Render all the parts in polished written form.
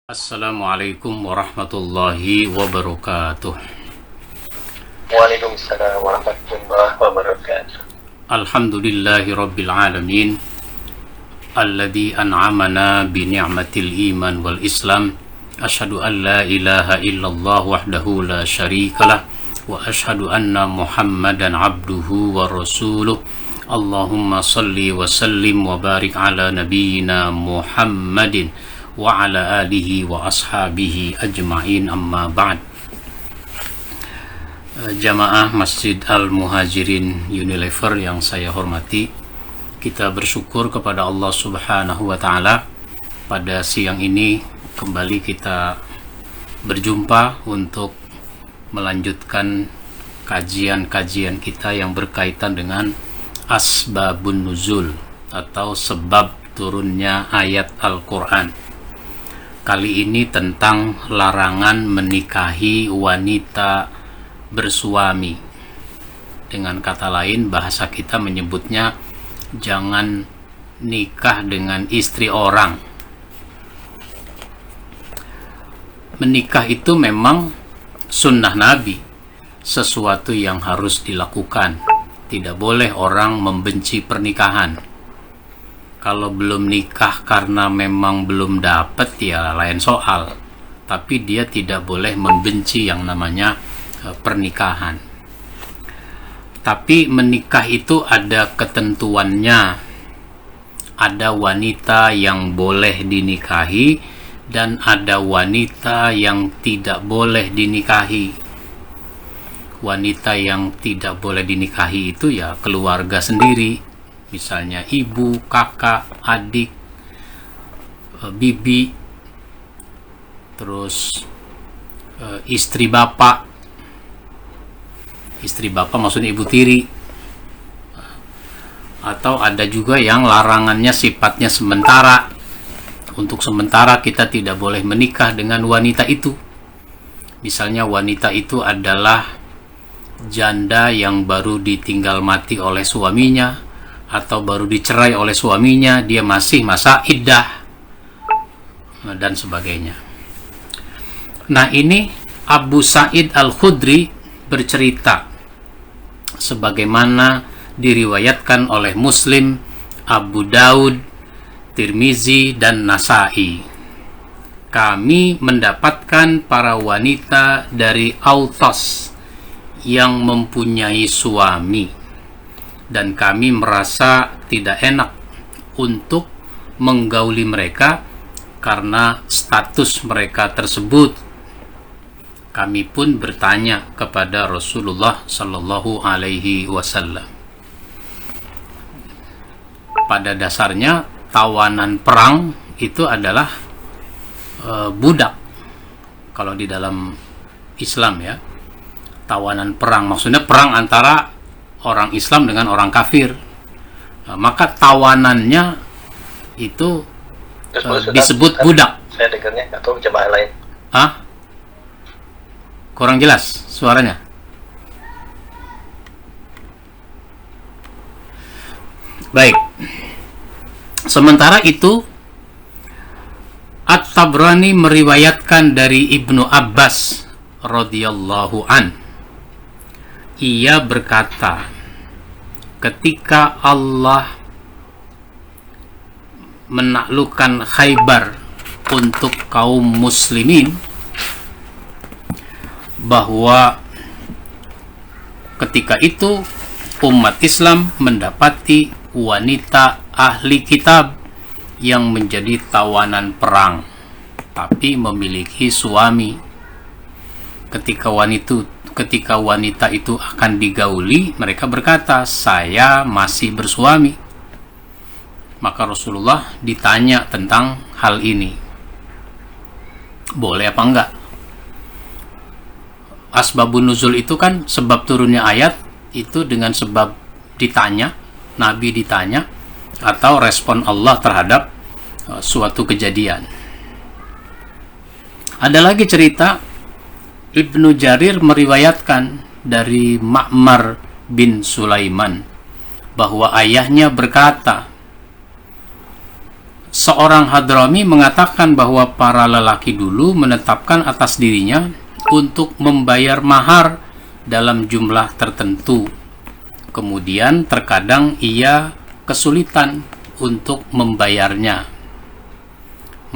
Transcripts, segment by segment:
Assalamualaikum warahmatullahi wabarakatuh. Waalaikumsalam warahmatullahi wabarakatuh. Alhamdulillahi rabbil alamin alladzi an'amana bi ni'matil iman wal islam. Asyhadu an la ilaha illallah wahdahu la syarikalah wa asyhadu anna Muhammadan abduhu wa rasuluh. Allahumma salli wa sallim wa barik ala nabiyyina Muhammadin wa ala alihi wa ashabihi ajma'in, amma ba'd. Jamaah Masjid Al-Muhajirin Unilever yang saya hormati, kita bersyukur kepada Allah Subhanahu wa Ta'ala. Pada siang ini kembali kita berjumpa untuk melanjutkan kajian-kajian kita yang berkaitan dengan asbabun nuzul atau sebab turunnya ayat Al-Quran. Kali ini tentang larangan menikahi wanita bersuami. Dengan kata lain, bahasa kita menyebutnya jangan nikah dengan istri orang. Menikah itu memang sunnah Nabi, sesuatu yang harus dilakukan. Tidak boleh orang membenci pernikahan. Kalau belum nikah karena memang belum dapat, ya lain soal. Tapi dia tidak boleh membenci yang namanya pernikahan. Tapi menikah itu ada ketentuannya. Ada wanita yang boleh dinikahi dan ada wanita yang tidak boleh dinikahi. Wanita yang tidak boleh dinikahi itu ya keluarga sendiri. Misalnya ibu, kakak, adik, bibi, terus istri bapak. Istri bapak maksudnya ibu tiri. Atau ada juga yang larangannya sifatnya sementara. Untuk sementara kita tidak boleh menikah dengan wanita itu. Misalnya wanita itu adalah janda yang baru ditinggal mati oleh suaminya, atau baru dicerai oleh suaminya, dia masih masa iddah, dan sebagainya. Nah, ini Abu Sa'id Al-Khudri bercerita sebagaimana diriwayatkan oleh Muslim, Abu Daud, Tirmizi, dan Nasai. Kami mendapatkan para wanita dari Autos yang mempunyai suami, dan kami merasa tidak enak untuk menggauli mereka karena status mereka tersebut. Kami pun bertanya kepada Rasulullah Sallallahu Alaihi Wasallam. Pada dasarnya tawanan perang itu adalah budak. Kalau di dalam Islam ya, tawanan perang maksudnya perang antara orang Islam dengan orang kafir. Maka tawanannya itu disebut budak. Saya dengarnya atau jemaah lain. Kurang jelas suaranya. Baik. Sementara itu, At-Tabrani meriwayatkan dari Ibnu Abbas radhiyallahu an. Ia berkata, ketika Allah menaklukkan Khaybar untuk kaum muslimin, bahwa ketika itu umat Islam mendapati wanita ahli kitab yang menjadi tawanan perang tapi memiliki suami. Ketika wanita itu akan digauli, mereka berkata, saya masih bersuami. Maka Rasulullah ditanya tentang hal ini, boleh apa enggak? Asbabun nuzul itu kan sebab turunnya ayat itu dengan sebab ditanya, Nabi ditanya, atau respon Allah terhadap suatu kejadian. Ada lagi cerita, Ibnu Jarir meriwayatkan dari Ma'mar bin Sulaiman bahwa ayahnya berkata, seorang Hadrami mengatakan bahwa para lelaki dulu menetapkan atas dirinya untuk membayar mahar dalam jumlah tertentu. Kemudian terkadang ia kesulitan untuk membayarnya.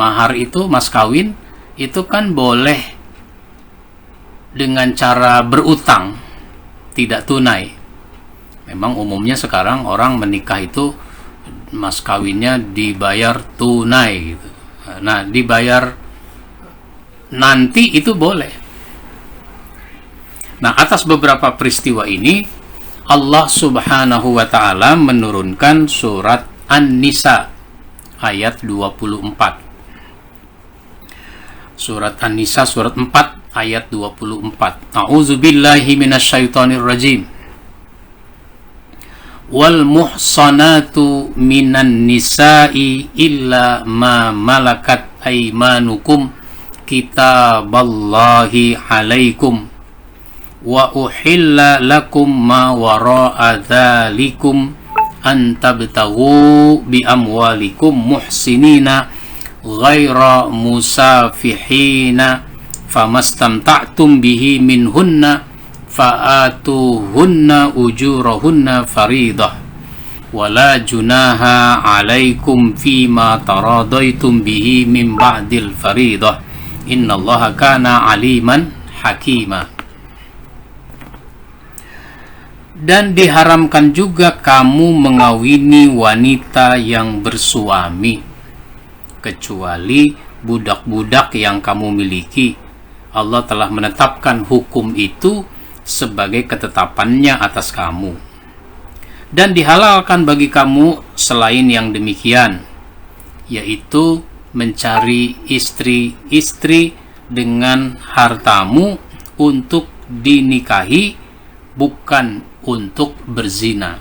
Mahar itu, mas kawin, itu kan boleh dengan cara berutang, tidak tunai. Memang umumnya sekarang orang menikah itu mas kawinnya dibayar tunai gitu. Nah, dibayar nanti itu boleh. Nah, atas beberapa peristiwa ini Allah Subhanahu wa taala menurunkan surat An-Nisa ayat 24. Surat An-Nisa surat 4 ayat 24. A'udzubillahi minasyaitonir rajim. Wal muhsanatu minan nisa'i illa ma malakat aymanukum kitaballahi alaikum wa uhilla lakum ma wara'a dzalikum an tabtaghu bi amwalikum muhsinina ghaira musafihina famastamta'tum bihi minhunna fa'atuhunna ujurahunna faridah wala junaha alaikum fima taradaitum bihi min ba'dil faridah innallaha kana aliman hakima. Dan diharamkan juga kamu mengawini wanita yang bersuami kecuali budak-budak yang kamu miliki. Allah telah menetapkan hukum itu sebagai ketetapannya atas kamu. Dan dihalalkan bagi kamu selain yang demikian, yaitu mencari istri-istri dengan hartamu untuk dinikahi, bukan untuk berzina.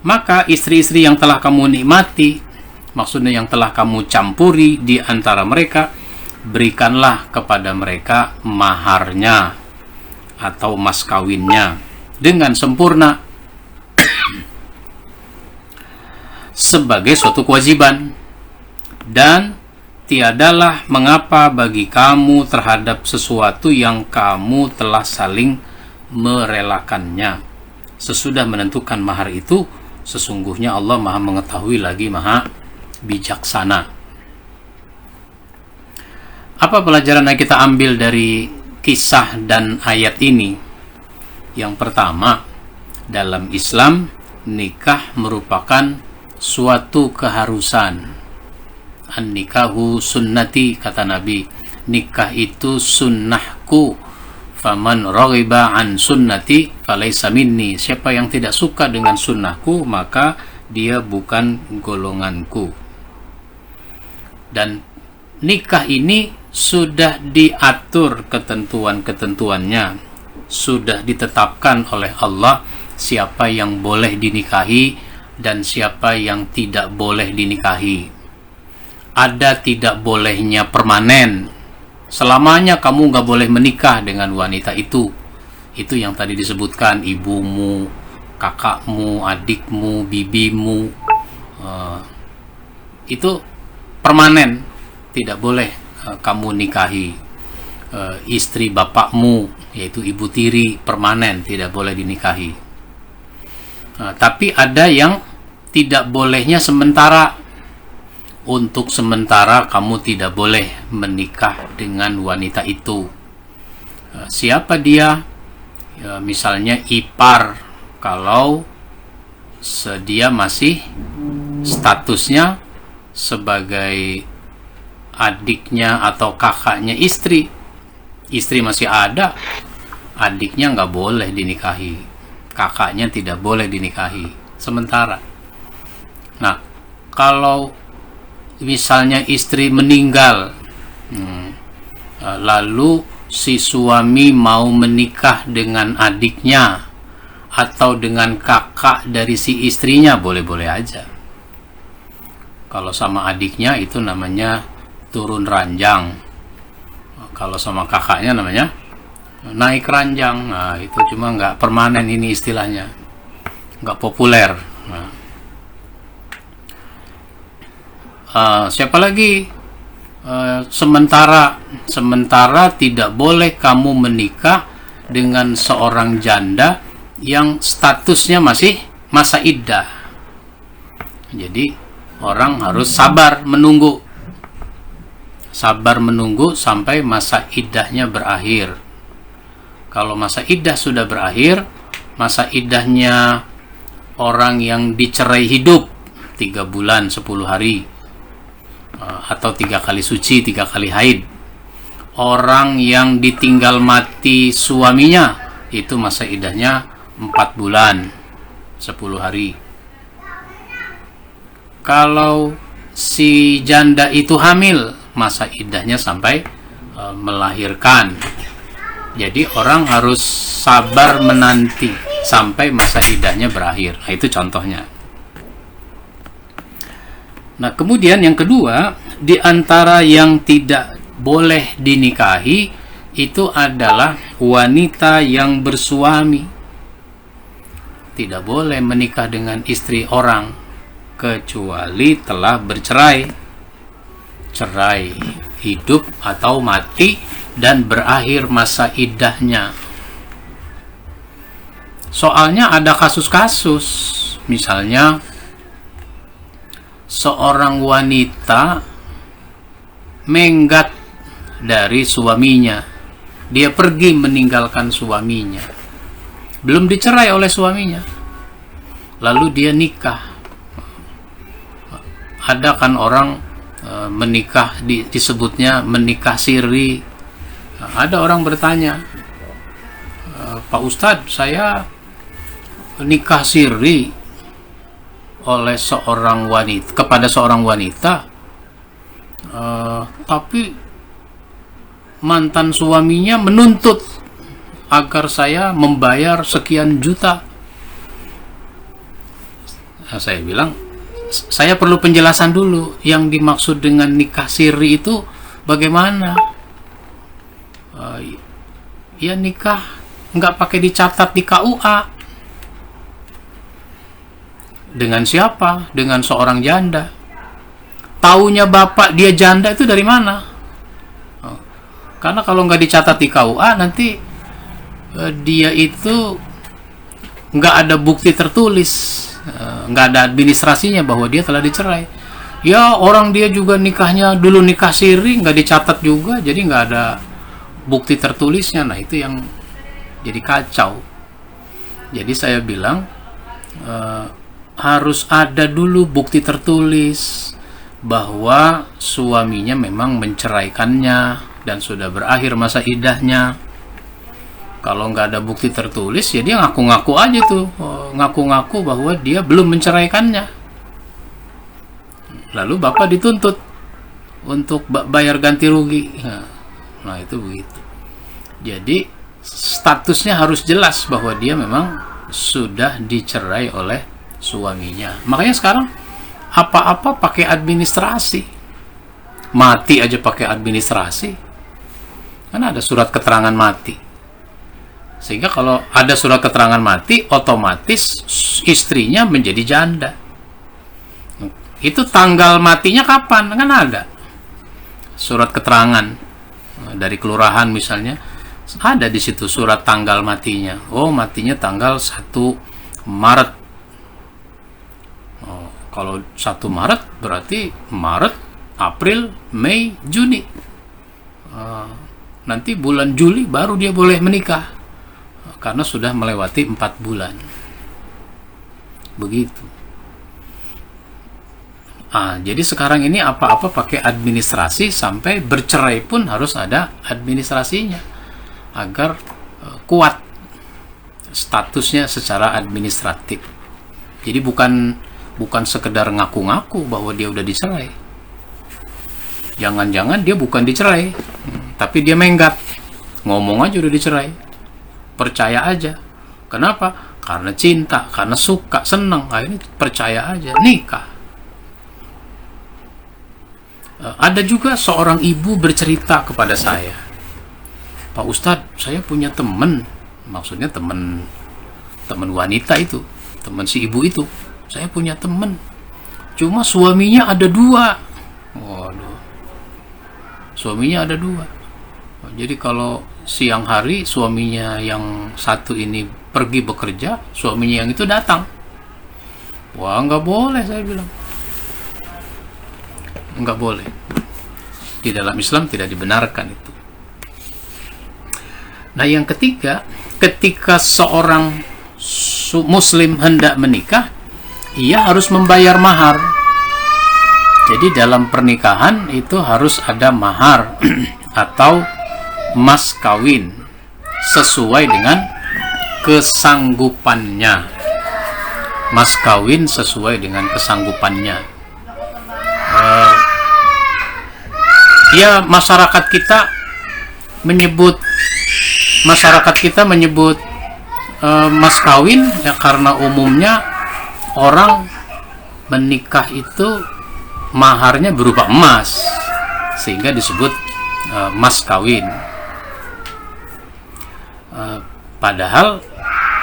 Maka istri-istri yang telah kamu nikmati, maksudnya yang telah kamu campuri di antara mereka, berikanlah kepada mereka maharnya atau mas kawinnya dengan sempurna sebagai suatu kewajiban, dan tiadalah mengapa bagi kamu terhadap sesuatu yang kamu telah saling merelakannya. Sesudah menentukan mahar itu, sesungguhnya Allah Maha mengetahui lagi Maha bijaksana. Apa pelajaran yang kita ambil dari kisah dan ayat ini? Yang pertama, dalam Islam nikah merupakan suatu keharusan. An-nikahu sunnati, kata Nabi, nikah itu sunnahku. Faman raghiba an sunnati falaysa minni. Siapa yang tidak suka dengan sunnahku, maka dia bukan golonganku. Dan nikah ini sudah diatur ketentuan-ketentuannya, sudah ditetapkan oleh Allah siapa yang boleh dinikahi dan siapa yang tidak boleh dinikahi. Ada tidak bolehnya permanen, selamanya kamu nggak boleh menikah dengan wanita itu. Itu yang tadi disebutkan, ibumu, kakakmu, adikmu, bibimu, itu permanen, tidak boleh kamu nikahi. Istri bapakmu, yaitu ibu tiri, permanen, tidak boleh dinikahi. Tapi ada yang tidak bolehnya sementara. Untuk sementara kamu tidak boleh menikah dengan wanita itu. Siapa dia? Misalnya ipar, kalau dia masih statusnya sebagai adiknya atau kakaknya istri. Istri masih ada, adiknya nggak boleh dinikahi, kakaknya tidak boleh dinikahi sementara. Nah, kalau misalnya istri meninggal, lalu si suami mau menikah dengan adiknya atau dengan kakak dari si istrinya, boleh-boleh aja. Kalau sama adiknya itu namanya turun ranjang, kalau sama kakaknya namanya naik ranjang. Nah, itu cuma nggak permanen, ini istilahnya nggak populer. Nah, Siapa lagi? Sementara tidak boleh kamu menikah dengan seorang janda yang statusnya masih masa iddah. Jadi orang harus sabar menunggu sampai masa iddahnya berakhir. Kalau masa iddah sudah berakhir, masa iddahnya orang yang dicerai hidup 3 bulan 10 hari, atau 3 kali suci, 3 kali haid. Orang yang ditinggal mati suaminya, itu masa iddahnya 4 bulan 10 hari. Kalau si janda itu hamil, masa iddahnya sampai melahirkan. Jadi orang harus sabar menanti sampai masa iddahnya berakhir. Nah, itu contohnya. Nah, kemudian yang kedua, di antara yang tidak boleh dinikahi itu adalah wanita yang bersuami. Tidak boleh menikah dengan istri orang kecuali telah bercerai. Cerai hidup atau mati dan berakhir masa iddahnya. Soalnya ada kasus-kasus, misalnya seorang wanita menggat dari suaminya, dia pergi meninggalkan suaminya, belum dicerai oleh suaminya, lalu dia nikah. Ada kan orang menikah, disebutnya menikah siri. Ada orang bertanya, Pak Ustadz, saya nikah siri oleh seorang wanita, kepada seorang wanita, tapi mantan suaminya menuntut agar saya membayar sekian juta. Nah, saya bilang, saya perlu penjelasan dulu, yang dimaksud dengan nikah siri itu bagaimana? Ya nikah nggak pakai dicatat di KUA. Dengan siapa? Dengan seorang janda. Taunya bapak dia janda itu dari mana? Karena kalau nggak dicatat di KUA, nanti dia itu nggak ada bukti tertulis, nggak ada administrasinya bahwa dia telah dicerai. Ya orang dia juga nikahnya dulu nikah siri, nggak dicatat juga, jadi nggak ada bukti tertulisnya. Nah, itu yang jadi kacau. Jadi saya bilang harus ada dulu bukti tertulis bahwa suaminya memang menceraikannya dan sudah berakhir masa iddahnya. Kalau nggak ada bukti tertulis, ya dia ngaku-ngaku aja tuh, ngaku-ngaku bahwa dia belum menceraikannya. Lalu bapak dituntut untuk bayar ganti rugi. Nah, itu begitu. Jadi statusnya harus jelas bahwa dia memang sudah dicerai oleh suaminya. Makanya sekarang apa-apa pakai administrasi. Mati aja pakai administrasi. Karena ada surat keterangan mati. Sehingga kalau ada surat keterangan mati, otomatis istrinya menjadi janda. Itu tanggal matinya kapan? Kan ada surat keterangan dari kelurahan misalnya, ada di situ surat tanggal matinya. Oh, matinya tanggal 1 Maret. Oh, kalau 1 Maret berarti Maret, April, Mei, Juni. Nanti bulan Juli baru dia boleh menikah, karena sudah melewati 4 bulan. Begitu. Jadi sekarang ini apa-apa pakai administrasi, sampai bercerai pun harus ada administrasinya agar kuat statusnya secara administratif. Jadi bukan sekedar ngaku-ngaku bahwa dia udah dicerai. Jangan-jangan dia bukan dicerai, tapi dia menggat, ngomong aja udah dicerai, percaya aja. Kenapa? Karena cinta, karena suka, senang, akhirnya percaya aja, nikah. Ada juga seorang ibu bercerita kepada saya, Pak Ustadz, saya punya teman, maksudnya teman wanita itu, teman si ibu itu. Saya punya teman, cuma suaminya ada 2. suaminya ada dua. Jadi kalau siang hari suaminya yang satu ini pergi bekerja, suaminya yang itu datang. Wah, nggak boleh, saya bilang. Nggak boleh. Di dalam Islam tidak dibenarkan itu. Nah, yang ketiga, ketika seorang muslim hendak menikah, ia harus membayar mahar. Jadi dalam pernikahan itu harus ada mahar atau mas kawin sesuai dengan kesanggupannya. Mas kawin sesuai dengan kesanggupannya. Ya, masyarakat kita menyebut mas kawin ya karena umumnya orang menikah itu maharnya berupa emas, sehingga disebut mas kawin. Padahal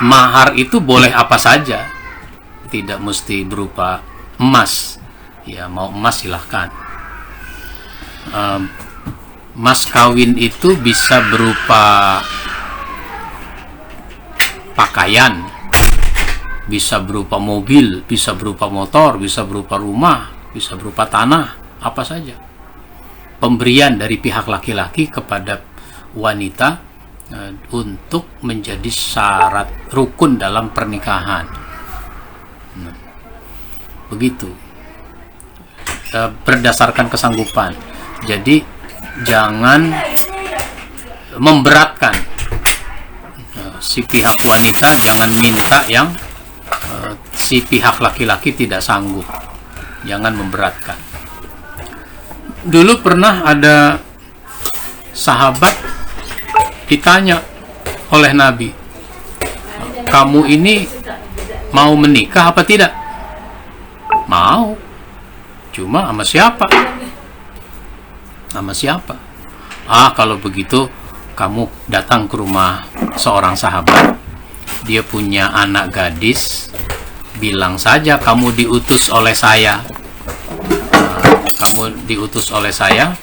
mahar itu boleh apa saja, tidak mesti berupa emas. Ya, mau emas silahkan. Mas kawin itu bisa berupa pakaian, bisa berupa mobil, bisa berupa motor, bisa berupa rumah, bisa berupa tanah, apa saja. Pemberian dari pihak laki-laki kepada wanita untuk menjadi syarat rukun dalam pernikahan. Begitu. Berdasarkan kesanggupan. Jadi jangan memberatkan si pihak wanita, jangan minta yang si pihak laki-laki tidak sanggup. Jangan memberatkan. Dulu pernah ada sahabat ditanya oleh Nabi, kamu ini mau menikah apa tidak? Mau. Cuma sama siapa? Sama siapa? Kalau begitu kamu datang ke rumah seorang sahabat, dia punya anak gadis, bilang saja kamu diutus oleh saya. Kamu diutus oleh saya,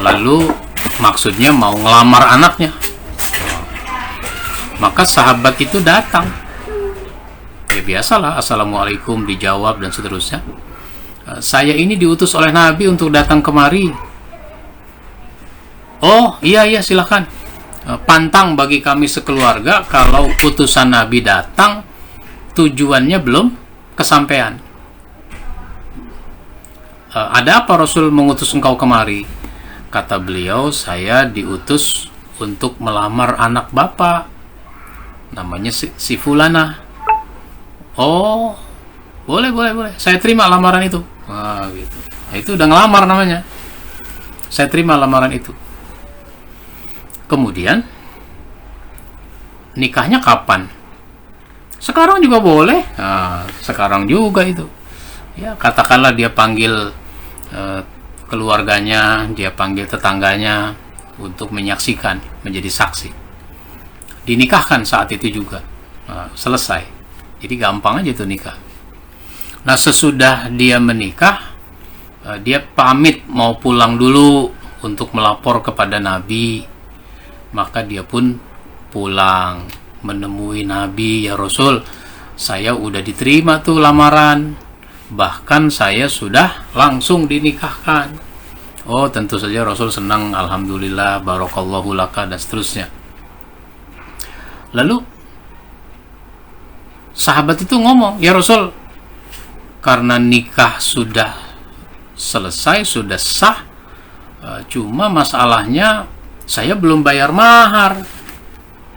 lalu maksudnya mau ngelamar anaknya. Maka sahabat itu datang. Ya biasalah, assalamualaikum dijawab dan seterusnya. Saya ini diutus oleh Nabi untuk datang kemari. Oh iya silahkan. Pantang bagi kami sekeluarga kalau utusan Nabi datang tujuannya belum kesampaian. Ada apa Rasul mengutus engkau kemari? Kata beliau, saya diutus untuk melamar anak bapak, namanya si Fulana. Oh, boleh, saya terima lamaran itu. Gitu. Nah, itu udah ngelamar namanya. Saya terima lamaran itu. Kemudian nikahnya kapan? Sekarang juga boleh. Sekarang juga itu. Ya, katakanlah dia panggil keluarganya, dia panggil tetangganya untuk menyaksikan, menjadi saksi. Dinikahkan saat itu juga. Selesai. Jadi gampang aja itu nikah. Nah, sesudah dia menikah, dia pamit mau pulang dulu untuk melapor kepada Nabi. Maka dia pun pulang menemui Nabi, ya Rasul, saya udah diterima tuh lamaran, bahkan saya sudah langsung dinikahkan. Oh, tentu saja Rasul senang, alhamdulillah, barakallahu laka, dan seterusnya. Lalu sahabat itu ngomong, ya Rasul, karena nikah sudah selesai, sudah sah, cuma masalahnya saya belum bayar mahar,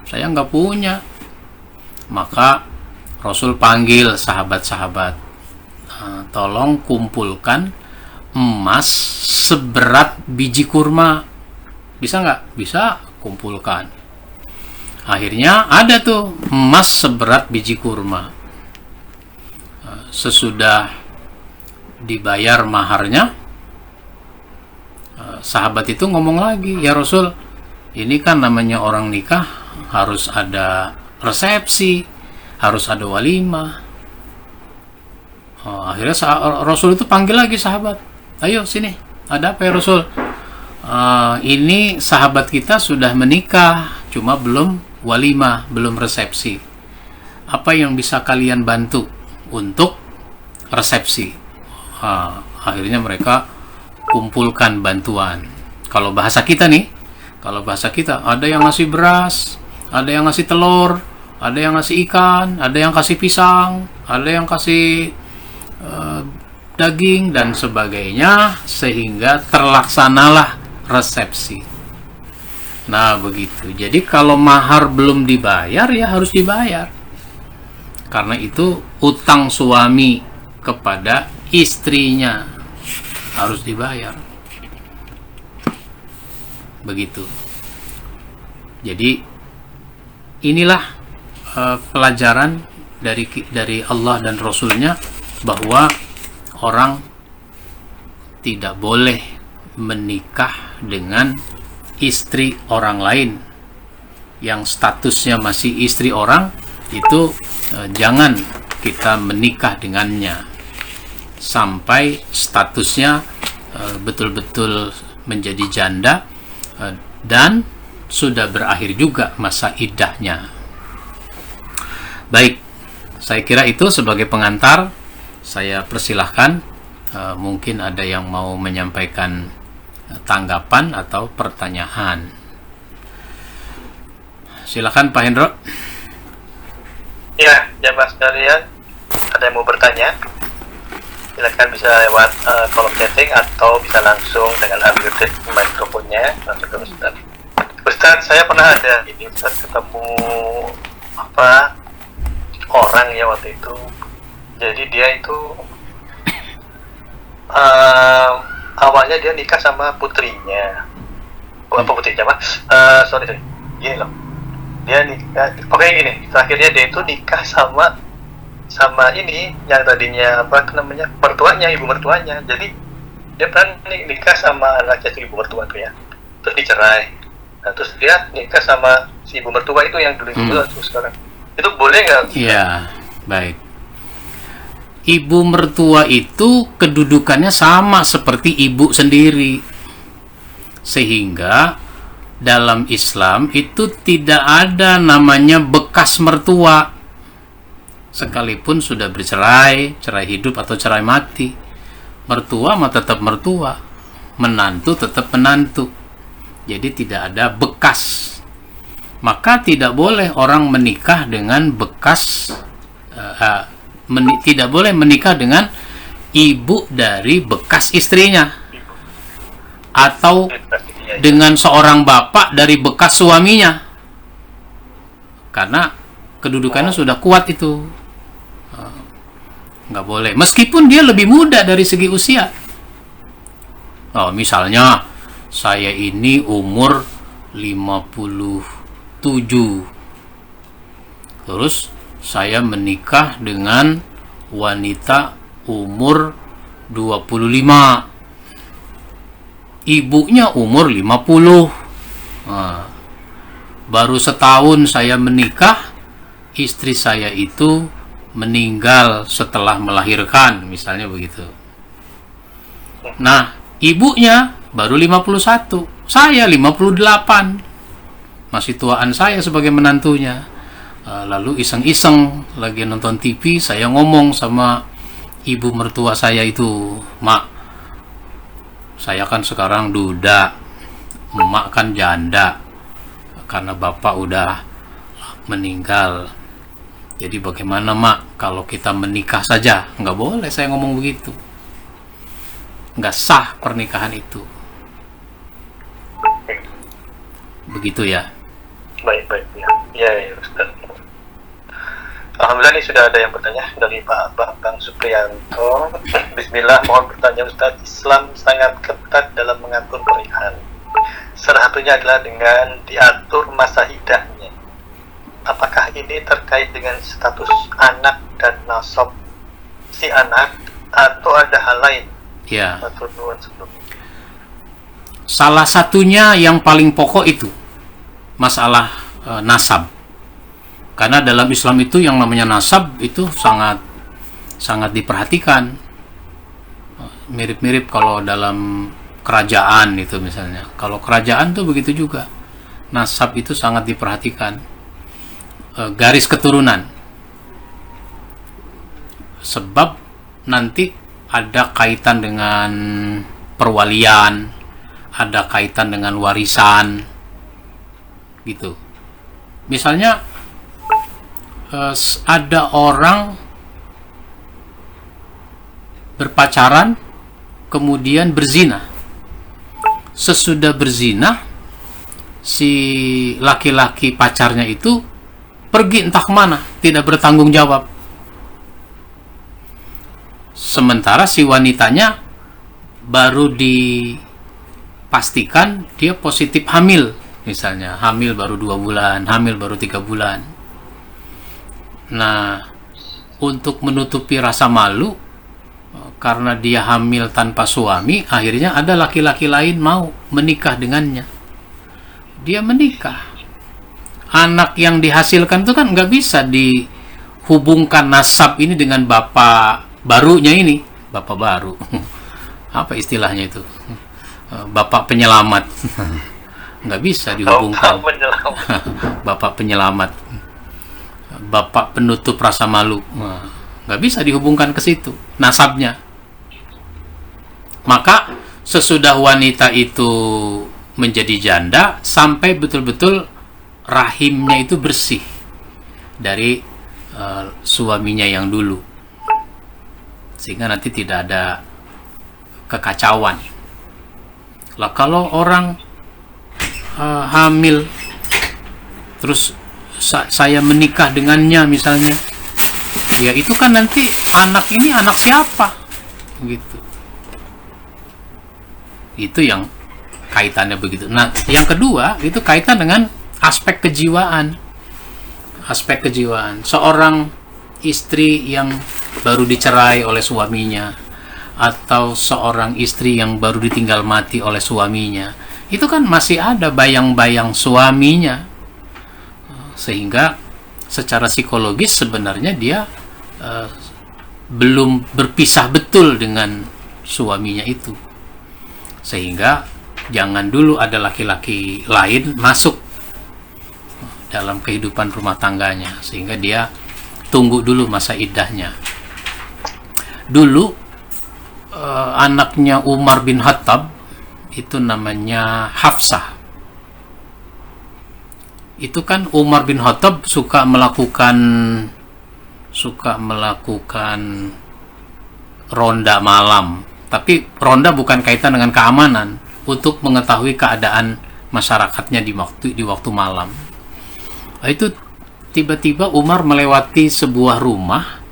saya nggak punya. Maka Rasul panggil sahabat-sahabat, tolong kumpulkan emas seberat biji kurma. Bisa nggak? Bisa, kumpulkan. Akhirnya ada tuh emas seberat biji kurma. Sesudah dibayar maharnya, sahabat itu ngomong lagi, ya Rasul, ini kan namanya orang nikah harus ada resepsi, harus ada walimah. Akhirnya Rasul itu panggil lagi sahabat, ayo sini, ada apa ya Rasul? ini sahabat kita sudah menikah, cuma belum walimah, belum resepsi. Apa yang bisa kalian bantu untuk resepsi? Akhirnya mereka kumpulkan bantuan. Kalau bahasa kita nih, ada yang ngasih beras, ada yang ngasih telur, ada yang ngasih ikan, ada yang kasih pisang, ada yang kasih daging dan sebagainya, sehingga terlaksanalah resepsi. Nah begitu. Jadi kalau mahar belum dibayar, ya harus dibayar. Karena itu utang suami kepada istrinya harus dibayar. Begitu. Jadi inilah pelajaran dari Allah dan Rasulnya, bahwa orang tidak boleh menikah dengan istri orang lain yang statusnya masih istri orang. Itu jangan kita menikah dengannya sampai statusnya betul-betul menjadi janda dan sudah berakhir juga masa iddahnya. Baik, saya kira itu sebagai pengantar. Saya persilahkan, mungkin ada yang mau menyampaikan tanggapan atau pertanyaan. Silakan Pak Hendro. Ya, jamaah sekalian, ada yang mau bertanya? Silakan bisa lewat kolom chatting atau bisa langsung dengan ambil mikrofonnya langsung ke Ustaz. Ustaz, saya pernah ada ini Ustaz, ketemu orang ya waktu itu. Jadi dia itu awalnya dia nikah sama putrinya. Bukan putrinya, Pak. Sorry. Gini loh. Dia nikah, pokoknya gini, terakhirnya dia itu nikah sama ini yang tadinya mertuanya, ibu mertuanya. Jadi dia pernah nikah sama anaknya si ibu mertua tuh ya, terus dicerai. Nah, terus dia nikah sama si ibu mertua itu yang dulu terus sekarang. Itu boleh nggak? Iya, baik. Ibu mertua itu kedudukannya sama seperti ibu sendiri, sehingga dalam Islam itu tidak ada namanya bekas mertua, sekalipun sudah bercerai, cerai hidup atau cerai mati. Mertua mah tetap mertua, menantu tetap menantu. Jadi tidak ada bekas. Maka tidak boleh orang menikah dengan bekas, tidak boleh menikah dengan ibu dari bekas istrinya, atau dengan seorang bapak dari bekas suaminya, karena kedudukannya sudah kuat itu. Nggak boleh, meskipun dia lebih muda dari segi usia. Misalnya saya ini umur 57, terus saya menikah dengan wanita umur 25, ibunya umur 50. Baru setahun saya menikah, istri saya itu meninggal setelah melahirkan, misalnya begitu. Nah, ibunya baru 51, saya 58, masih tuaan saya sebagai menantunya. Lalu iseng-iseng lagi nonton TV, saya ngomong sama ibu mertua saya itu, "Mak, saya kan sekarang duda, emak kan janda karena bapak udah meninggal. Jadi bagaimana Mak kalau kita menikah saja?" Nggak boleh saya ngomong begitu. Nggak sah pernikahan itu. Begitu ya. Baik ya. Ya Ustaz. Alhamdulillah, ini sudah ada yang bertanya dari Pak Bang Supriyanto. Bismillah, mohon bertanya Ustaz. Islam sangat ketat dalam mengatur pernikahan. Salah satunya adalah dengan diatur masa iddahnya. Apakah ini terkait dengan status anak dan nasab si anak, atau ada hal lain? Ya. Sebelumnya. Salah satunya yang paling pokok itu masalah nasab. Karena dalam Islam itu yang namanya nasab itu sangat diperhatikan. Mirip-mirip kalau dalam kerajaan itu misalnya. Kalau kerajaan tuh begitu juga, nasab itu sangat diperhatikan. Garis keturunan, sebab nanti ada kaitan dengan perwalian, ada kaitan dengan warisan gitu. Misalnya ada orang berpacaran kemudian berzina. Sesudah berzina, si laki-laki pacarnya itu pergi entah kemana, tidak bertanggung jawab. Sementara si wanitanya baru dipastikan dia positif hamil, misalnya hamil baru 2 bulan, hamil baru 3 bulan. Nah, untuk menutupi rasa malu karena dia hamil tanpa suami, akhirnya ada laki-laki lain mau menikah dengannya. Dia menikah. Anak yang dihasilkan itu kan nggak bisa dihubungkan nasab ini dengan bapak barunya ini. Bapak baru. Apa istilahnya itu? Bapak penyelamat. Nggak bisa dihubungkan. Bapak penyelamat. Bapak penutup rasa malu. Nggak bisa dihubungkan ke situ nasabnya. Maka sesudah wanita itu menjadi janda, sampai betul-betul rahimnya itu bersih dari suaminya yang dulu, sehingga nanti tidak ada kekacauan. Lah kalau orang hamil terus saya menikah dengannya misalnya, ya itu kan nanti anak ini anak siapa gitu. Itu yang kaitannya begitu. Nah, yang kedua itu kaitan dengan aspek kejiwaan. Aspek kejiwaan. Seorang istri yang baru dicerai oleh suaminya, atau seorang istri yang baru ditinggal mati oleh suaminya, itu kan masih ada bayang-bayang suaminya. Sehingga secara psikologis sebenarnya dia belum berpisah betul dengan suaminya itu. Sehingga jangan dulu ada laki-laki lain masuk dalam kehidupan rumah tangganya, sehingga dia tunggu dulu masa iddahnya. Dulu anaknya Umar bin Khattab itu namanya Hafsah. Itu kan Umar bin Khattab suka melakukan ronda malam. Tapi ronda bukan kaitan dengan keamanan, untuk mengetahui keadaan masyarakatnya di waktu malam. Itu tiba-tiba Umar melewati sebuah rumah,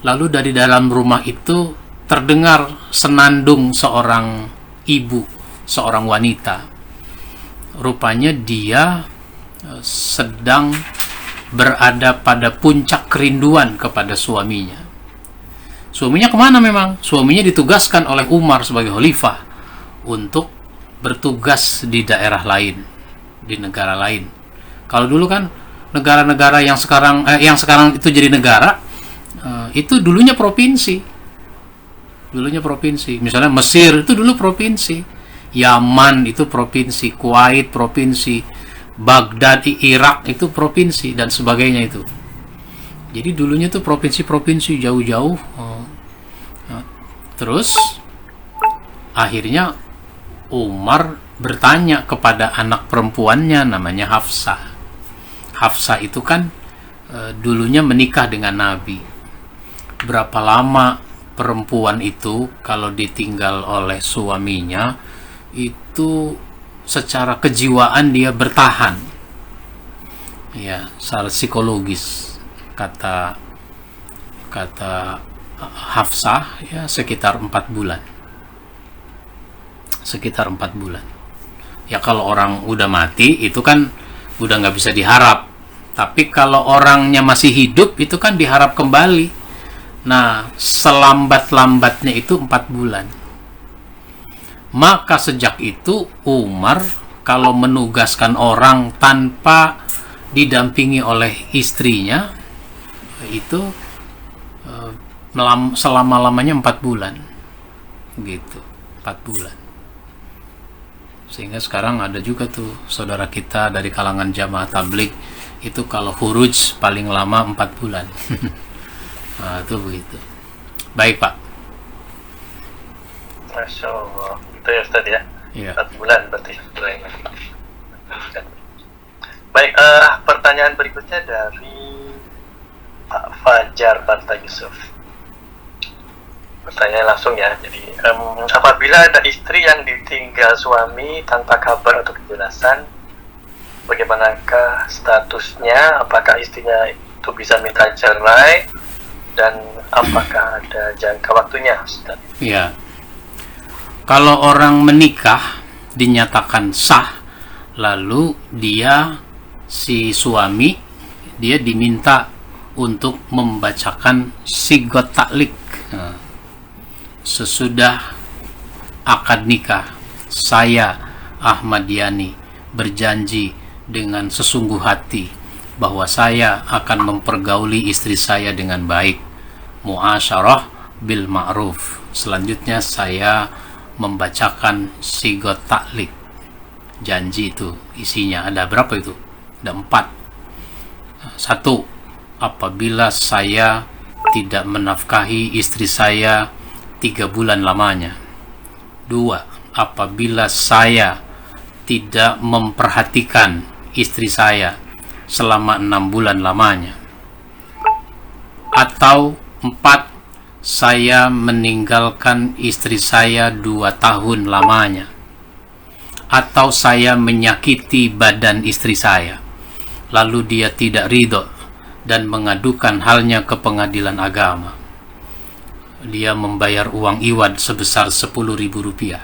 lalu dari dalam rumah itu terdengar senandung seorang ibu, seorang wanita. Rupanya dia sedang berada pada puncak kerinduan kepada suaminya. Suaminya kemana memang? Suaminya ditugaskan oleh Umar sebagai khalifah untuk bertugas di daerah lain, di negara lain. Kalau dulu kan negara-negara yang sekarang itu jadi negara, itu dulunya provinsi. Misalnya Mesir itu dulu provinsi, Yaman itu provinsi, Kuwait provinsi, Baghdad, Irak itu provinsi, dan sebagainya itu. Jadi dulunya tuh provinsi-provinsi jauh-jauh. Terus akhirnya Umar bertanya kepada anak perempuannya namanya Hafsah. Hafsah itu kan dulunya menikah dengan Nabi. Berapa lama perempuan itu kalau ditinggal oleh suaminya itu secara kejiwaan dia bertahan, ya, secara psikologis. Kata Hafsah, ya, sekitar 4 bulan. Ya kalau orang udah mati itu kan udah nggak bisa diharap, tapi kalau orangnya masih hidup itu kan diharap kembali. Nah, selambat-lambatnya itu 4 bulan. Maka sejak itu Umar kalau menugaskan orang tanpa didampingi oleh istrinya itu selama-lamanya 4 bulan gitu, 4 bulan. Sehingga sekarang ada juga tuh saudara kita dari kalangan jamaah tabligh itu kalau huruj paling lama 4 bulan. Nah, itu begitu. Baik Pak. Masya Allah. Itu ya Ustaz ya. Iya. 4 bulan berarti. Baik, pertanyaan berikutnya dari Pak Fajar Parta Yusuf. Pertanyaan langsung ya. Jadi, apabila ada istri yang ditinggal suami tanpa kabar atau kejelasan, bagaimanakah statusnya? Apakah istrinya itu bisa minta cerai? Dan apakah ada jangka waktunya, Ustaz? Iya. Kalau orang menikah dinyatakan sah, lalu si suami dia diminta untuk membacakan sigot taklik. Nah, sesudah akad nikah, saya Ahmad Yani berjanji dengan sesungguh hati bahwa saya akan mempergauli istri saya dengan baik, muasyarah bil ma'ruf. Selanjutnya saya membacakan sigot taklik. Janji itu isinya ada berapa itu? Ada 4. 1. Apabila saya tidak menafkahi istri saya 3 bulan lamanya. 2. Apabila saya tidak memperhatikan istri saya selama 6 bulan lamanya. Atau 4. Saya meninggalkan istri saya 2 tahun lamanya. Atau saya menyakiti badan istri saya, lalu dia tidak ridho dan mengadukan halnya ke pengadilan agama. Dia membayar uang iwad sebesar Rp10.000.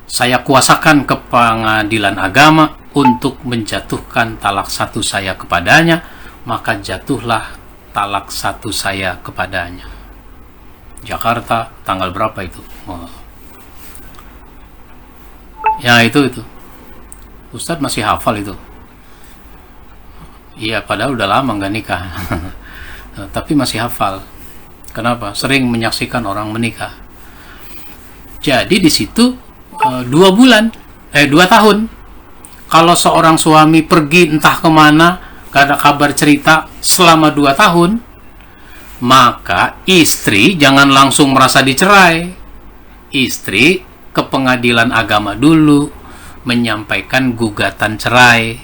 Saya kuasakan ke pengadilan agama untuk menjatuhkan talak 1 saya kepadanya, maka jatuhlah talak 1 saya kepadanya. Jakarta, tanggal berapa itu? Ya itu Ustadz masih hafal itu. Iya, padahal udah lama nggak nikah. Tapi masih hafal. Kenapa? Sering menyaksikan orang menikah. Jadi di situ 2 tahun. Kalau seorang suami pergi entah kemana, gak ada kabar cerita selama 2 tahun, maka istri jangan langsung merasa dicerai. Istri ke pengadilan agama dulu menyampaikan gugatan cerai.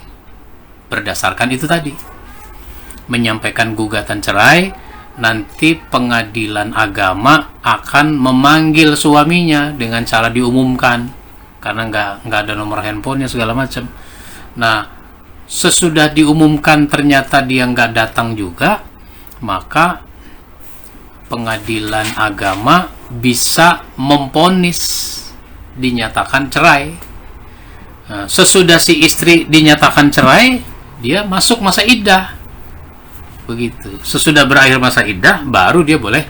Berdasarkan itu tadi, menyampaikan gugatan cerai, nanti pengadilan agama akan memanggil suaminya dengan cara diumumkan, karena nggak ada nomor handphonenya segala macam. Nah, sesudah diumumkan ternyata dia nggak datang juga, maka pengadilan agama bisa memvonis dinyatakan cerai. Nah, sesudah si istri dinyatakan cerai, dia masuk masa iddah. Begitu. Sesudah berakhir masa iddah, baru dia boleh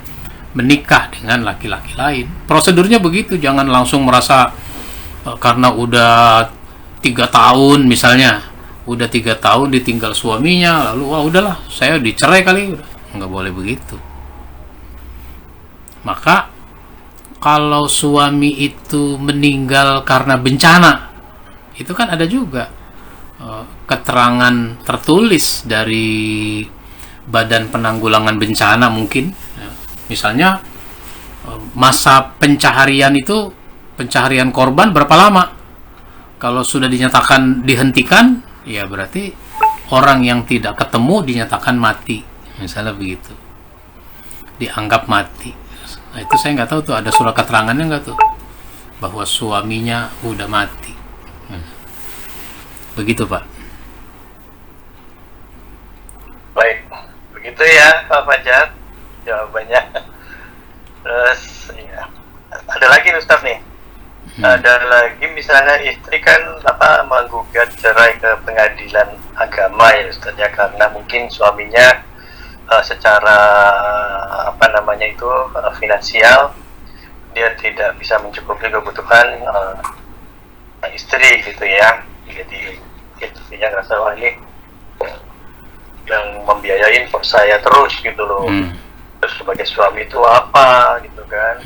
menikah dengan laki-laki lain. Prosedurnya begitu. Jangan langsung merasa karena udah 3 tahun misalnya, udah 3 tahun ditinggal suaminya, lalu wah udahlah saya dicerai kali. Nggak boleh begitu. Maka kalau suami itu meninggal karena bencana, itu kan ada juga keterangan tertulis dari Badan Penanggulangan Bencana mungkin. Misalnya masa pencaharian itu, pencaharian korban berapa lama? Kalau sudah dinyatakan dihentikan, ya berarti orang yang tidak ketemu dinyatakan mati. Misalnya begitu. Dianggap mati. Nah, itu saya nggak tahu tuh ada surat keterangannya nggak tuh bahwa suaminya udah mati. Begitu Pak. Baik, begitu ya Pak Fajar jawabannya. Terus ya, ada lagi Ustaz nih. Ada lagi misalnya istri kan menggugat cerai ke pengadilan agama ya Ustaz ya, karena mungkin suaminya secara finansial dia tidak bisa mencukupi kebutuhan istri gitu ya. Jadi istrinya ngerasa wah ini yang membiayain saya terus gitu loh. Terus sebagai suami itu apa gitu kan.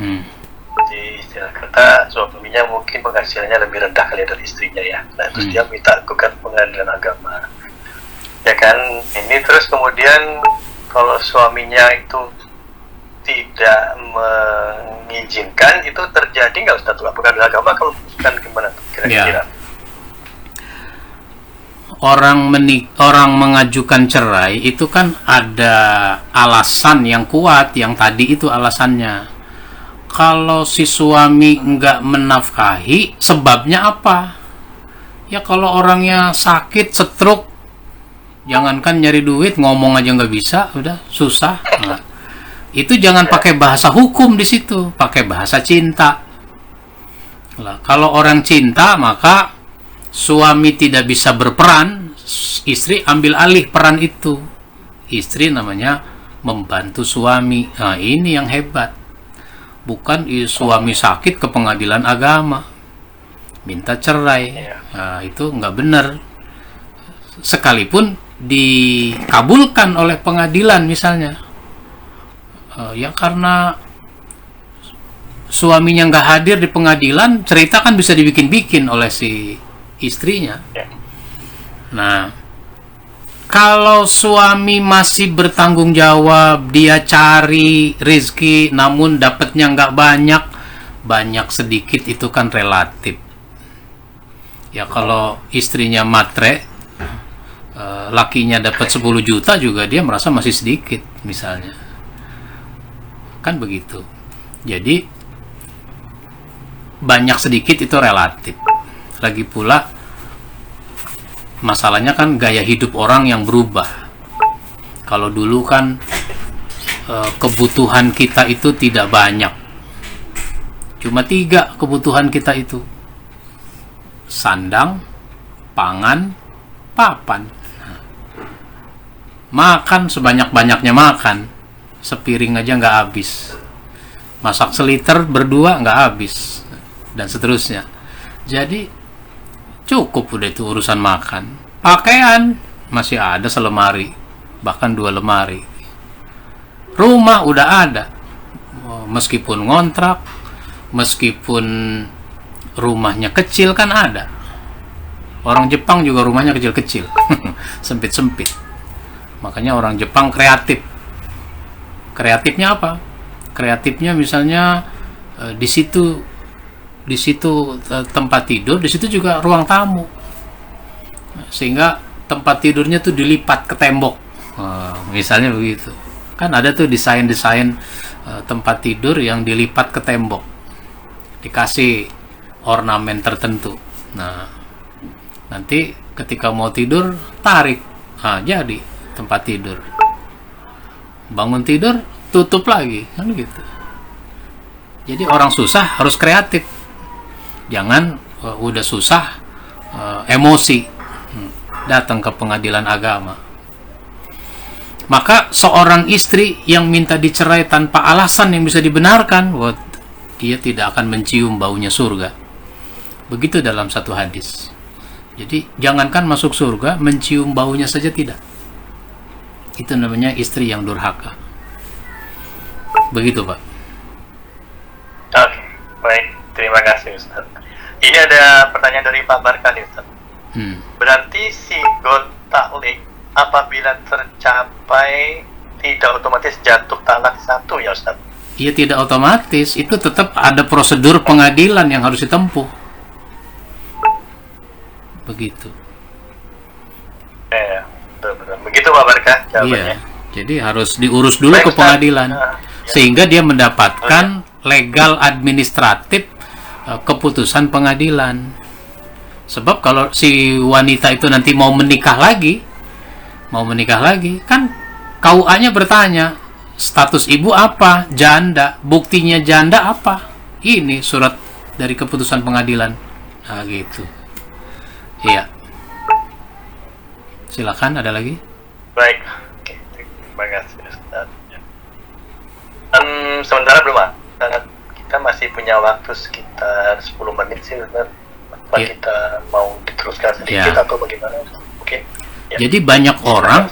seperti istilah kata suaminya mungkin penghasilannya lebih rendah kali dari istrinya ya. Nah terus dia minta gugat pengadilan agama, ya kan? Ini terus kemudian kalau suaminya itu tidak mengizinkan, itu terjadi nggak Ustaz pengadilan agama? Kalau bukan gimana tuh kira-kira? Ya. Orang mengajukan cerai itu kan ada alasan yang kuat, yang tadi itu alasannya. Kalau si suami nggak menafkahi, sebabnya apa? Ya kalau orangnya sakit, stroke, jangankan nyari duit, ngomong aja nggak bisa, udah susah. Nah, itu jangan pakai bahasa hukum di situ, pakai bahasa cinta. Nah, kalau orang cinta, maka suami tidak bisa berperan, istri ambil alih peran itu. Istri namanya membantu suami. Nah, ini yang hebat. Bukan suami sakit ke pengadilan agama minta cerai. Nah, itu nggak benar. Sekalipun dikabulkan oleh pengadilan misalnya, ya karena suaminya nggak hadir di pengadilan, cerita kan bisa dibikin-bikin oleh si istrinya. Nah, kalau suami masih bertanggung jawab, dia cari rezeki namun dapatnya nggak banyak, banyak sedikit itu kan relatif. Ya kalau istrinya matre, lakinya dapat 10 juta juga dia merasa masih sedikit misalnya. Kan begitu. Jadi banyak sedikit itu relatif. Lagi pula masalahnya kan gaya hidup orang yang berubah. Kalau dulu kan kebutuhan kita itu tidak banyak, cuma 3 kebutuhan kita itu: sandang, pangan, papan. Makan sebanyak-banyaknya makan, sepiring aja nggak habis. Masak seliter berdua nggak habis, dan seterusnya. Jadi cukup udah itu urusan makan. Pakaian masih ada selemari, bahkan 2 lemari. Rumah udah ada, meskipun ngontrak, meskipun rumahnya kecil kan ada. Orang Jepang juga rumahnya kecil-kecil, sempit-sempit. Makanya orang Jepang kreatif. Kreatifnya apa? Kreatifnya misalnya di situ tempat tidur, di situ juga ruang tamu, sehingga tempat tidurnya tuh dilipat ke tembok. Misalnya begitu. Kan ada tuh desain tempat tidur yang dilipat ke tembok, dikasih ornamen tertentu. Nah, nanti ketika mau tidur tarik, jadi tempat tidur. Bangun tidur tutup lagi, kan gitu. Jadi orang susah harus kreatif. Jangan udah susah emosi datang ke pengadilan agama. Maka seorang istri yang minta dicerai tanpa alasan yang bisa dibenarkan, dia tidak akan mencium baunya surga. Begitu dalam satu hadis. Jadi jangankan masuk surga, mencium baunya saja tidak. Itu namanya istri yang durhaka. Begitu, Pak. Oke, baik. Terima kasih, Ustaz. Ini ada pertanyaan dari Pak Barkan, Ustaz. Berarti si god taklik apabila tercapai tidak otomatis jatuh talak 1 ya, Ustaz? Iya, tidak otomatis. Itu tetap ada prosedur pengadilan yang harus ditempuh. Begitu. Betul. Begitu Pak Barkah jawabannya. Iya. Jadi harus diurus dulu ke pengadilan, sehingga dia mendapatkan legal administratif keputusan pengadilan. Sebab kalau si wanita itu nanti mau menikah lagi, kan KUA-nya bertanya, status ibu apa? Janda. Buktinya janda apa? Ini surat dari keputusan pengadilan. Nah, gitu. Iya. Silakan, ada lagi? Baik. Oke, terima kasih, Ustaz. Sementara belum ada. Kita masih punya waktu sekitar 10 menit sih, Ustaz. Apa kita mau diteruskan sedikit atau bagaimana? Oke. Ya. Jadi banyak orang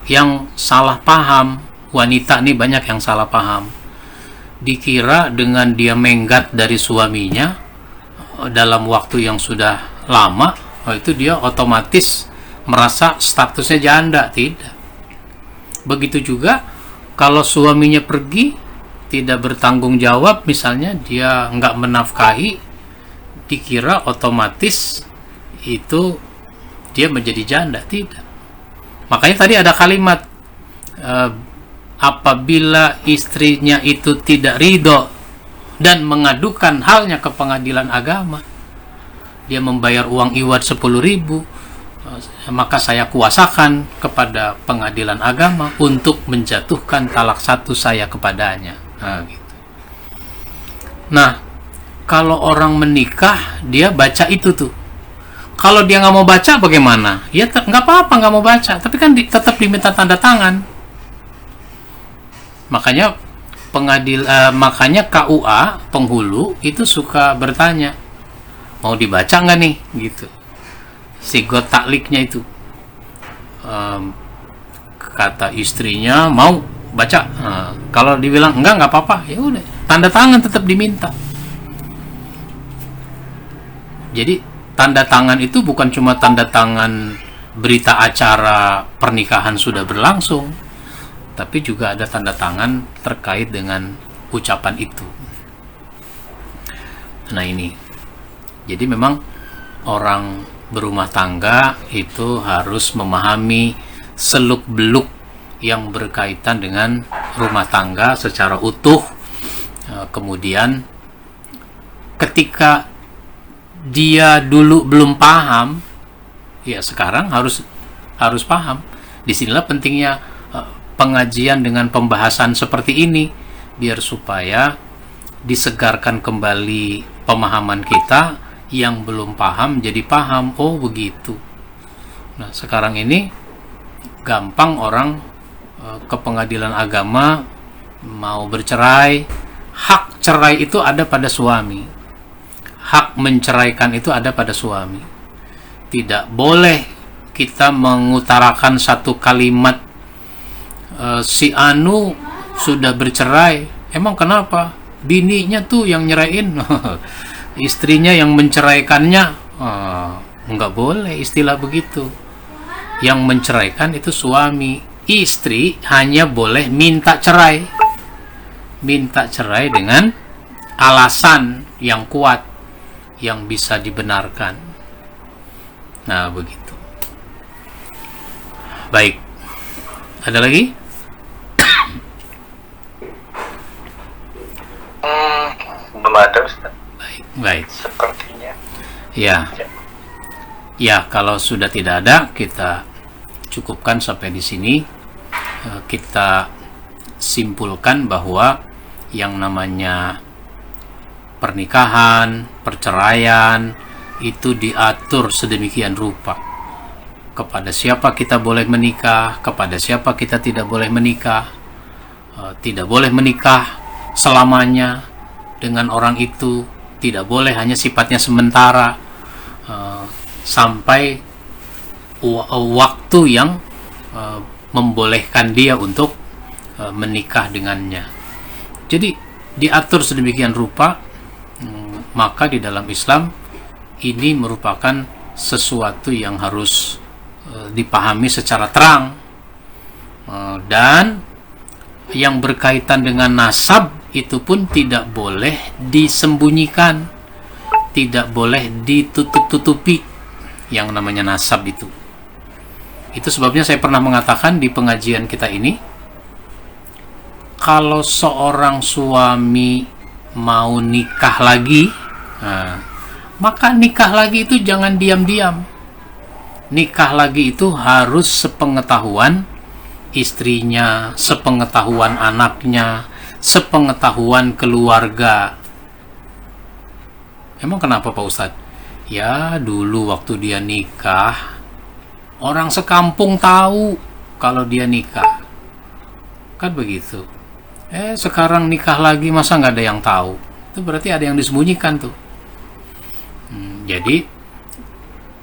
yang salah paham. Wanita nih banyak yang salah paham. dikira dengan dia menggat dari suaminya dalam waktu yang sudah lama, itu dia otomatis merasa statusnya janda. Tidak. Begitu juga kalau suaminya pergi, tidak bertanggung jawab, misalnya dia nggak menafkahi, dikira otomatis itu dia menjadi janda. Tidak. Makanya tadi ada kalimat, apabila istrinya itu tidak ridho dan mengadukan halnya ke pengadilan agama, dia membayar uang iwad 10.000, maka saya kuasakan kepada pengadilan agama untuk menjatuhkan talak 1 saya kepadanya. Gitu. Nah, kalau orang menikah, dia baca itu tuh. Kalau dia nggak mau baca, bagaimana? Ya nggak apa-apa, nggak mau baca, tapi kan tetap diminta tanda tangan. Makanya makanya KUA penghulu itu suka bertanya, mau dibaca nggak nih, gitu. Sigot takliknya itu, kata istrinya mau baca. Kalau dibilang nggak apa-apa, ya udah, tanda tangan tetap diminta. Jadi tanda tangan itu bukan cuma tanda tangan berita acara pernikahan sudah berlangsung, tapi juga ada tanda tangan terkait dengan ucapan itu. Nah ini, jadi memang orang berumah tangga itu harus memahami seluk-beluk yang berkaitan dengan rumah tangga secara utuh. Kemudian ketika dia dulu belum paham, ya sekarang harus paham. Disinilah pentingnya pengajian dengan pembahasan seperti ini, biar supaya disegarkan kembali pemahaman kita. Yang belum paham jadi paham. Oh begitu. Nah sekarang ini gampang orang ke pengadilan agama mau bercerai, hak cerai itu ada pada suami, hak menceraikan itu ada pada suami. Tidak boleh kita mengutarakan satu kalimat, si Anu sudah bercerai, emang kenapa? Bininya tuh yang nyerain. Istrinya yang menceraikannya. Nggak boleh istilah begitu. Yang menceraikan itu suami. Istri hanya boleh minta cerai. Minta cerai dengan alasan yang kuat, yang bisa dibenarkan. Nah begitu. Baik, ada lagi? Belum ada, Ustaz. Baik. Sepertinya. Ya, kalau sudah tidak ada, kita cukupkan sampai di sini. Kita simpulkan bahwa yang namanya pernikahan, perceraian itu diatur sedemikian rupa. Kepada siapa kita boleh menikah, kepada siapa kita tidak boleh menikah. Tidak boleh menikah selamanya dengan orang itu. Tidak boleh hanya sifatnya sementara, sampai waktu yang membolehkan dia untuk menikah dengannya. Jadi diatur sedemikian rupa, maka di dalam Islam ini merupakan sesuatu yang harus dipahami secara terang, dan yang berkaitan dengan nasab itu pun tidak boleh disembunyikan, tidak boleh ditutup-tutupi yang namanya nasab itu. Itu sebabnya saya pernah mengatakan di pengajian kita ini, kalau seorang suami mau nikah lagi, maka nikah lagi itu jangan diam-diam. Nikah lagi itu harus sepengetahuan istrinya, sepengetahuan anaknya, sepengetahuan keluarga. Emang kenapa Pak Ustadz? Ya dulu waktu dia nikah, orang sekampung tahu kalau dia nikah, kan begitu. Sekarang nikah lagi masa nggak ada yang tahu? Itu berarti ada yang disembunyikan tuh. Jadi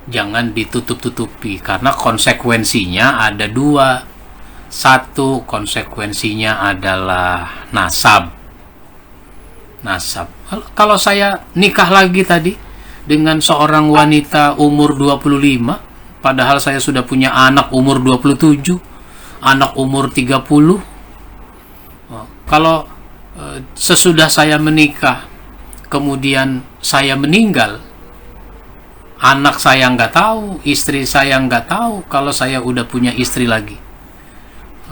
jangan ditutup-tutupi, karena konsekuensinya ada dua. Satu, konsekuensinya adalah nasab. nasab. Kalau saya nikah lagi tadi dengan seorang wanita umur 25, padahal saya sudah punya anak umur 27, anak umur 30. Kalau sesudah saya menikah, kemudian saya meninggal, anak saya nggak tahu, istri saya nggak tahu kalau saya udah punya istri lagi.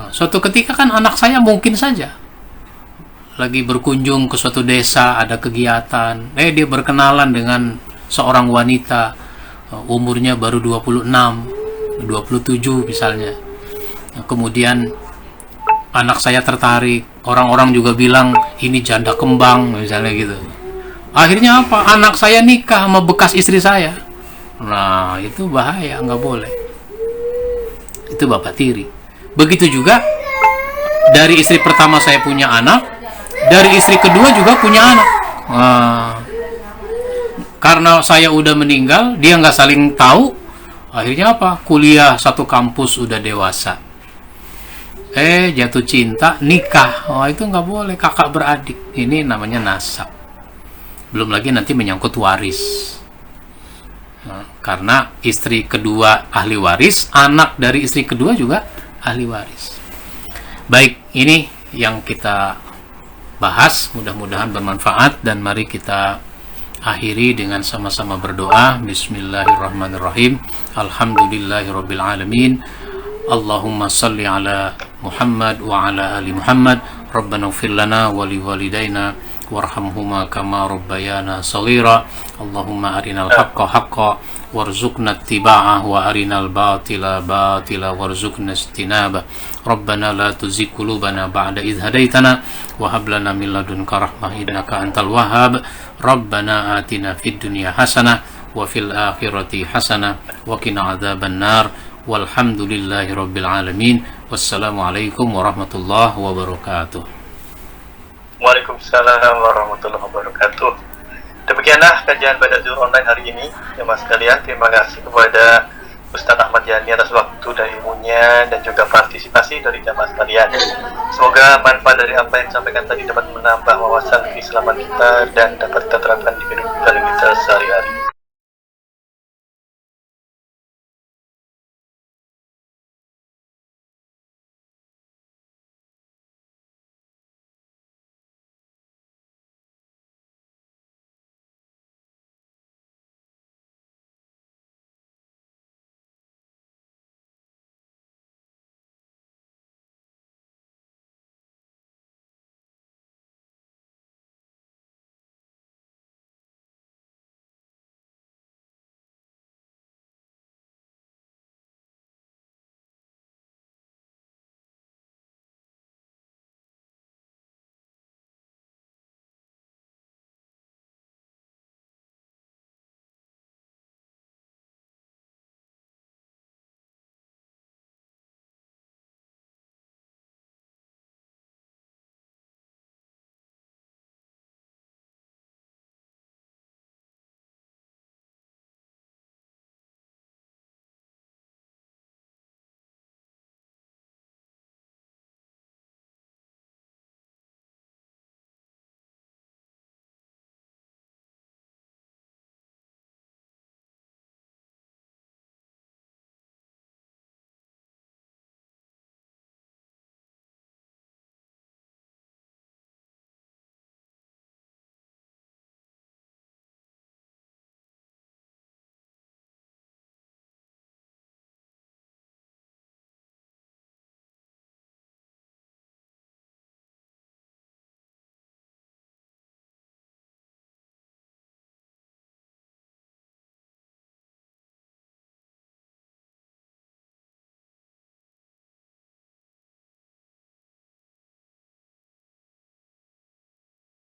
Suatu ketika kan anak saya mungkin saja lagi berkunjung ke suatu desa, ada kegiatan, dia berkenalan dengan seorang wanita, umurnya baru 26, 27 misalnya. Kemudian anak saya tertarik, orang-orang juga bilang ini janda kembang misalnya gitu. Akhirnya apa? Anak saya nikah sama bekas istri saya. Nah, itu bahaya, nggak boleh. Itu bapak tiri. Begitu juga dari istri pertama saya punya anak, dari istri kedua juga punya anak. Nah, karena saya udah meninggal, dia nggak saling tahu. Akhirnya apa? Kuliah satu kampus, udah dewasa. Jatuh cinta, nikah. Itu nggak boleh, kakak beradik. Ini namanya nasab. Belum lagi nanti menyangkut waris. Karena istri kedua ahli waris, anak dari istri kedua juga ahli waris. Baik, ini yang kita bahas, mudah-mudahan bermanfaat, dan mari kita akhiri dengan sama-sama berdoa. Bismillahirrahmanirrahim. Alhamdulillahirabbil alamin. Allahumma salli ala Muhammad wa ala ali Muhammad. Rabbana ighfir lana wa liwalidayna warhamhuma kama rabbayana shaghira. Allahumma arinal haqqa haqqan warzuqna ittiba'ah wa arinal batila batila warzuqna ijtinabah. Rabbana la tuzigh qulubana ba'da idh hadaitana wa hab lana min ladunka rahmah innaka antal wahhab. Rabbana atina fid dunya hasanah wa fil akhirati hasanah wa qina adzaban nar. Walhamdulillahi rabbil alamin. Wassalamualaikum warahmatullahi wabarakatuh. Waalaikumsalam warahmatullahi wabarakatuh. Demikianlah kajian Bada Zuhur online hari ini, jemaah sekalian. Terima kasih kepada Ustaz Ahmad Yani atas waktu dan ilmunya dan juga partisipasi dari jemaah sekalian. Semoga manfaat dari apa yang disampaikan tadi dapat menambah wawasan keislaman kita dan dapat kita terapkan di hidup kita sehari-hari.